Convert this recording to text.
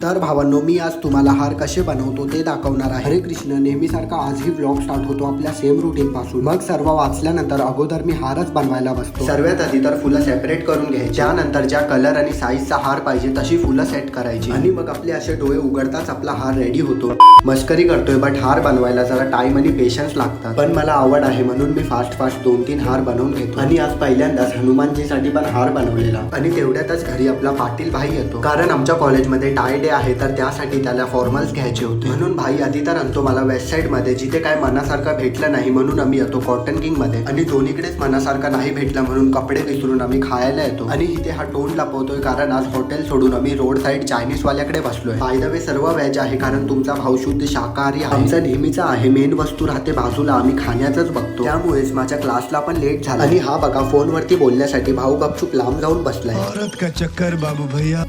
तर भावांनो, मी आज तुम्हाला हार कसे बनवतो ते दाखवणार आहे. हरे कृष्ण. नेहमीसारखा आजही व्लॉग स्टार्ट होतो आपल्या सेम रुटीन पासून. मग सर्व वाचल्यानंतर अगोदर मी हारच बनवायला बसतो. सर्वात आधी तर फुलं सेपरेट करून घ्यायची. त्यानंतर ज्या कलर आणि साईजचा हार पाहिजे तशी फुलं सेट करायची आणि मग आपले असे डोळे उघडताच आपला हार रेडी होतो. मस्करी करतोय, बट हार बनवायला जरा टाइम आणि पेशन्स लागतात. पण मला आवड आहे म्हणून मी फास्ट 2-3 हार बनवून घेतो. आणि आज पहिल्यांदाच हनुमानजीसाठी पण हार बनवलेला. आणि तेवढ्यातच घरी आपला पाटील भाई येतो, कारण आमच्या कॉलेजमध्ये टाय डे आहे तर त्यासाठी त्याला फॉर्मल्स घ्यायचे होते. म्हणून भाई आधी तर आणतो मला वेस्ट साइड मध्ये, जिथे काय मनासारखं भेटलं नाही म्हणून आम्ही येतो कॉटन किंग मध्ये. आणि दोन्हीकडेच मनासारखं नाही भेटलं म्हणून कपडे विसरून आम्ही खायला येतो. आणि इथे हा टोन लपवतोय कारण आज हॉटेल सोडून आम्ही रोड साइड चायनीज वाल्याकडे बसलोय. बाय द वे सर्व व्हेज आहे कारण तुमचा भाऊ शुद्ध शाकाहारी आहे. आमचा नेहमीचा आहे, मेन वस्तू राहते बाजूला, आम्ही खाण्याचंच बघतो. त्यामुळेच माझ्या क्लासला पण लेट झाला. आणि हा बघा फोनवरती बोलण्यासाठी भाऊ गपचूप लांब जाऊन बसलाय. औरत का चक्कर बाबू भैया.